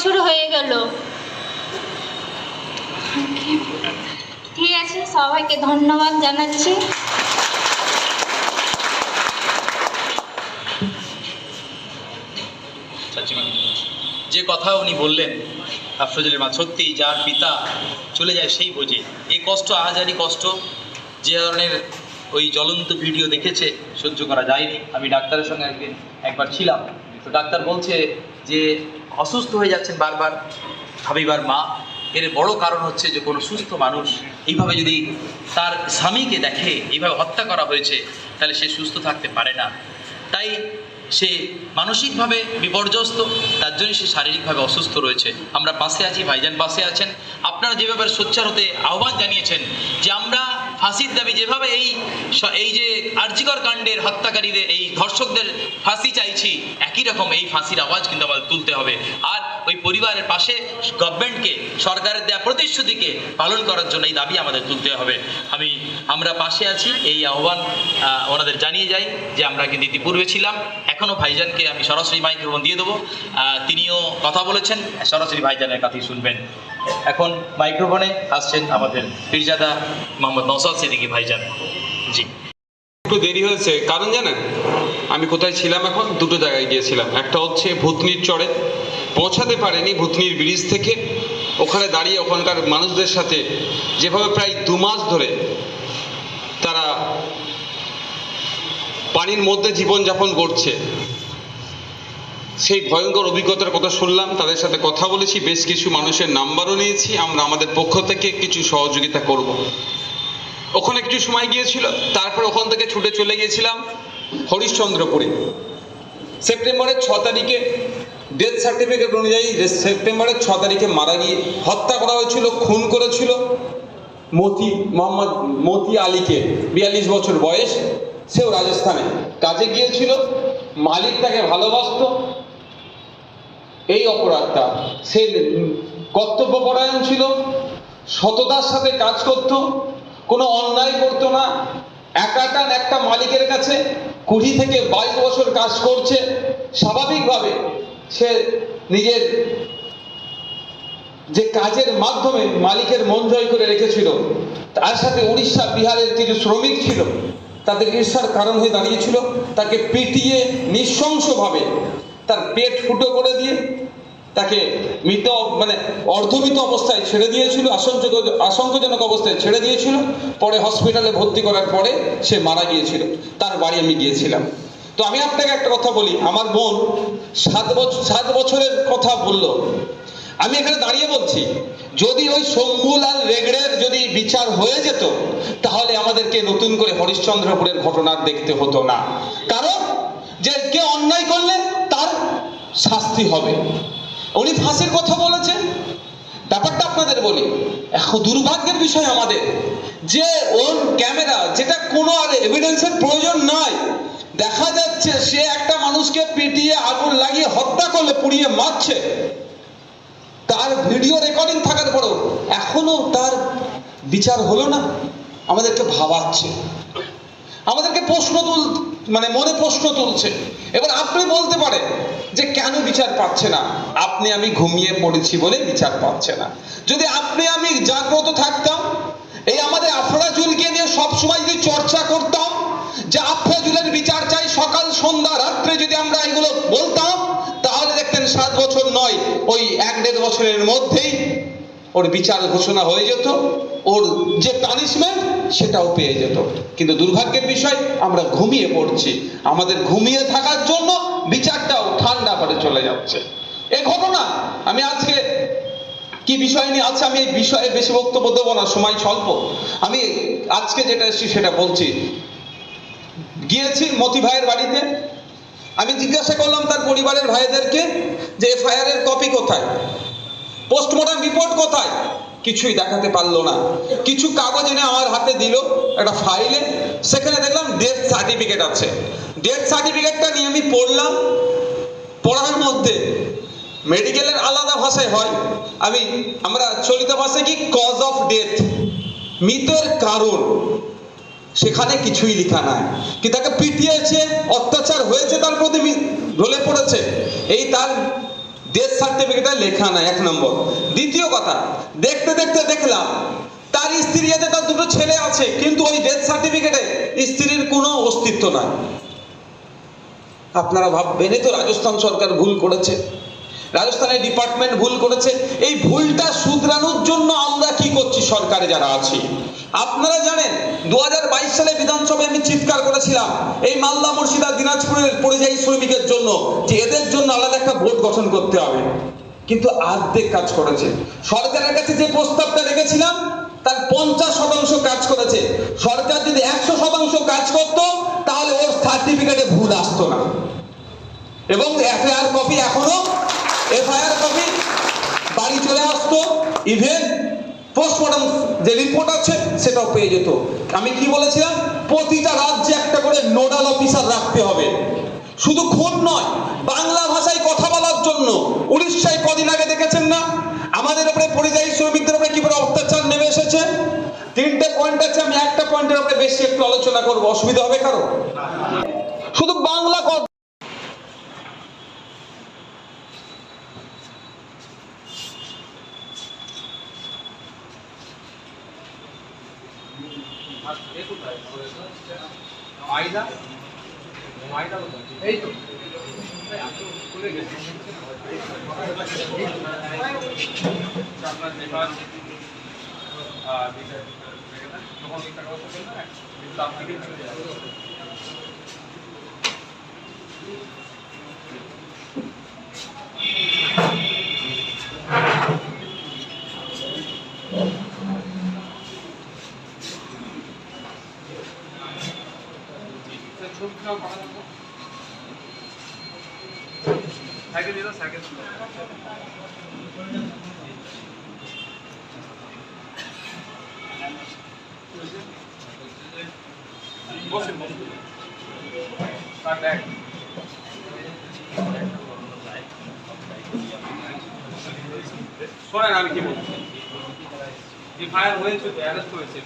বছর হয়ে গেল। ঠিক আছে, সবাইকে ধন্যবাদ জানাচ্ছি। যে কথা উনি বললেন আফরোজুলের মা, সত্যি যার পিতা চলে যায় সেই বোঝে। এই কষ্ট আহাজারি কষ্ট, যে ধরনের ওই জ্বলন্ত ভিডিও দেখেছে সহ্য করা যায়নি। আমি ডাক্তারের সঙ্গে একবার ছিলাম, তো ডাক্তার বলছে যে অসুস্থ হয়ে যাচ্ছেন বারবার হাবিবার মা। এর বড় কারণ হচ্ছে যে কোনো সুস্থ মানুষ এইভাবে যদি তার স্বামীকে দেখে এইভাবে হত্যা করা হয়েছে, তাহলে সে সুস্থ থাকতে পারে না। তাই সে মানসিকভাবে বিপর্যস্ত, তার জন্য সে শারীরিকভাবে অসুস্থ রয়েছে। আমরা পাশে আছি, ভাইজান পাশে আছেন। আপনারা যেভাবে সোচ্চার হতে আহ্বান জানিয়েছেন যে আমরা ফাঁসির দাবি, যেভাবে এই যে আরজিকর কাণ্ডের হত্যাকারীদের, এই ধর্ষকদের ফাঁসি চাইছি, একই রকম এই ফাঁসির আওয়াজ কিন্তু আমাদের তুলতে হবে। আর ওই পরিবারের পাশে গভর্নমেন্টকে, সরকারের দেওয়া প্রতিশ্রুতিকে পালন করার জন্য এই দাবি আমাদের তুলতে হবে। আমরা পাশে আছি, এই আহ্বান ওনাদের জানিয়ে যাই যে আমরা কিন্তু ইতিপূর্বে ছিলাম। এখনও ভাইজানকে আমি সরাসরি মাইক্রোফোন দিয়ে দেবো, তিনিও কথা বলেছেন, সরাসরি ভাইজানের কথাই শুনবেন। এখন মাইক্রোফোনে আসছেন আমাদের পীরজাদা মোহাম্মদ নওশাদ সিদ্দিকী ভাইজান। জি, একটু দেরি হয়েছে, কারণ জানেন আমি কোথায় ছিলাম? এখন দুটো জায়গায় গিয়েছিলাম। একটা হচ্ছে ভূতনির চরে, পৌঁছাতে পারেনি ভূতনির ব্রিজ থেকে। ওখানে দাঁড়িয়ে ওখানকার মানুষদের সাথে যেভাবে প্রায় 2 মাস ধরে তারা পানির মধ্যে জীবনযাপন করছে, সেই ভয়ঙ্কর অভিজ্ঞতার কথা শুনলাম, তাদের সাথে কথা বলেছি, বেশ কিছু মানুষের নাম্বারও নিয়েছি। আমরা আমাদের পক্ষ থেকে কিছু সহযোগিতা করব। ওখানে কিছু সময় গিয়েছিল, তারপর ওখান থেকে ছুটে চলে গিয়েছিলাম হরিশ্চন্দ্রপুরে। সেপ্টেম্বরের 6 তারিখে ডেথ সার্টিফিকেট অনুযায়ী সেপ্টেম্বরের 6 তারিখে মারা গিয়ে হত্যা করা হয়েছিল, খুন করেছিল মোহাম্মদ মতি আলীকে, 42 বছর বয়স। সেও রাজস্থানে কাজে গিয়েছিল, মালিক তাকে ভালোবাসত। এই অপরাধটা, সে কর্তব্যপরায়ণ ছিল, সততার সাথে কাজ করত, কোনো অন্যায় করত না। একাটান একটা মালিকের কাছে 20 থেকে 22 বছর কাজ করছে। স্বাভাবিকভাবে সে নিজের যে কাজের মাধ্যমে মালিকের মন জয় করে রেখেছিল। তার সাথে উড়িষ্যা বিহারের কিছু শ্রমিক ছিল, তাদের ঈর্ষার কারণ হয়ে দাঁড়িয়েছিল। তাকে পিটিয়ে নৃশংসভাবে তার পেট ফুটো করে দিয়ে তাকে মৃত, অর্ধমৃত অবস্থায় ছেড়ে দিয়েছিল, আশঙ্কাজনক অবস্থায় ছেড়ে দিয়েছিল। পরে হসপিটালে ভর্তি করার পরে সে মারা গিয়েছিল। তার বাড়ি আমি গিয়েছিলাম। তো আমি আপনাকে একটা কথা বলি, আমার বোন 7 বছরের কথা বললো। আমি এখানে দাঁড়িয়ে বলছি, যদি ওই শম্ভুলাল রেগড়ের যদি বিচার হয়ে যেত, তাহলে আমাদেরকে নতুন করে হরিশ্চন্দ্রপুরের ঘটনা দেখতে হতো না। কারণ যে কে অন্যায় করলে তার শাস্তি হবে। উনি ফাঁসির কথা বলেছেন। ব্যাপারটা আপনাদের বলি, এখন দুর্ভাগ্যের বিষয় আমাদের যে ওন ক্যামেরা, যেটা কোনো আর এভিডেন্সের প্রয়োজন নয়, দেখা যাচ্ছে সে একটা মানুষকে পিটিয়ে আগুন লাগিয়ে হত্যা করলে, পুড়িয়ে মারছে। তার ভিডিও রেকর্ডিং থাকার পরেও এখনো তার বিচার হলো না। আমাদেরকে ভাবাচ্ছে, আমাদেরকে মনে প্রশ্ন তুলছে। এবার আপনি বলতে পারেন যে কেন বিচার পাচ্ছে না? আপনি আমি ঘুমিয়ে পড়েছি বলে বিচার পাচ্ছে না। যদি আপনি আমি জাগ্রত থাকতাম, এই আমাদের আফরাজুলকে নিয়ে সবসময় যদি চর্চা করতাম যে আফরাজুলের বিচার চাই, সকাল সন্ধ্যা রাত্রে যদি আমরা এগুলো বলতাম, তাহলে দেখতেন 7 বছর নয়, ওই 1-1.5 বছরের মধ্যেই ওর বিচার ঘোষণা হয়ে যেত, ওর যে পানিশমেন্ট সেটাও পেয়ে যেত। কিন্তু দুর্ভাগ্যের বিষয়, আমরা ঘুমিয়ে পড়ছি। আমাদের ঘুমিয়ে থাকার জন্য বিচারটাও ঠান্ডা করে চলে যাচ্ছে। এই ঘটনা আমি আজকে কি বিষয় নিয়ে আছে, আমি এই বিষয়ে বেশি বক্তব্য দেবো না, সময় স্বল্প। আমি আজকে যেটা এসেছি সেটা বলছি। গিয়েছি মতি ভাইয়ের বাড়িতে। আমি জিজ্ঞাসা করলাম তার পরিবারের ভাইদেরকে যে এফআইআর এর কপি কোথায়, পোস্টমর্টম রিপোর্ট কোথায়? কিছুই দেখাতে পারলো না। কিছু কাগজ এনে আমার হাতে দিল, একটা ফাইলে। সেখানে দেখলাম ডেথ সার্টিফিকেট আছে। ডেথ সার্টিফিকেটটা নিয়ে আমি পড়লাম। পড়ার মধ্যে মেডিকেলের আলাদা ভাষায় হয়, আমরা চলিত ভাষায় কি কজ অফ ডেথ, মৃত্যুর কারণ, সেখানে কিছুই লেখা নাই। কি তাকে পিটিয়েছে, অত্যাচার হয়েছে, তার প্রতি ঢলে পড়েছে, এই তার ডেথ সার্টিফিকেটে লেখা নাই, 1 নম্বর। দ্বিতীয় কথা, দেখতে দেখতে দেখলাম তার স্ত্রী আছে, তার 2টো ছেলে আছে, কিন্তু ওই ডেথ সার্টিফিকেটে স্ত্রীর কোনো অস্তিত্ব নাই। আপনারা ভাববেন তো রাজস্থান সরকার ভুল করেছে, রাজস্থানের ডিপার্টমেন্ট ভুল করেছে। এই ভুলটা শুধরানোর জন্য আমরা কি করছি, সরকারে যারা আছি। আপনারা জানেন 2022 সালে বিধানসভায় আমি চিৎকার করেছিলাম এই মালদা, মুর্শিদাবাদ, দিনাজপুরের পরিযায়ী শ্রমিকের জন্য, যে এদের জন্য আলাদা একটা বোর্ড গঠন করতে হবে। কিন্তু অর্ধেক কাজ করেছে। সরকারের কাছে যে প্রস্তাবটা রেখেছিলাম তার 50% কাজ করেছে। সরকার যদি 100% কাজ করতো তাহলে ওর সার্টিফিকেটে ভুল আসতো না, এবং এফআইআর কপি এখনো বাড়ি চলে আসতো। ইভেন পোস্টমর্টম যে রিপোর্ট আছে সেটাও পেয়ে যেত। আমি কি বলেছিলাম, প্রতিটা রাজ্যে একটা করে নোডাল অফিসার রাখতে হবে, শুধু খুন নয়, বাংলা ভাষায় কথা বলার জন্য। উড়িষ্যায় কদিন আগে দেখেছেন না আমাদের উপরে পরিযায়ী শ্রমিকদের উপরে কি করে অত্যাচার নেমে এসেছে। 3টে পয়েন্ট আছে, আমি একটা পয়েন্টের উপরে বেশি একটু আলোচনা করবো, অসুবিধা হবে কারো? শুধু বাংলা শোনেন আমি কি বলছি, এফআইআর হয়েছে তো, অ্যারেস্ট হয়েছে।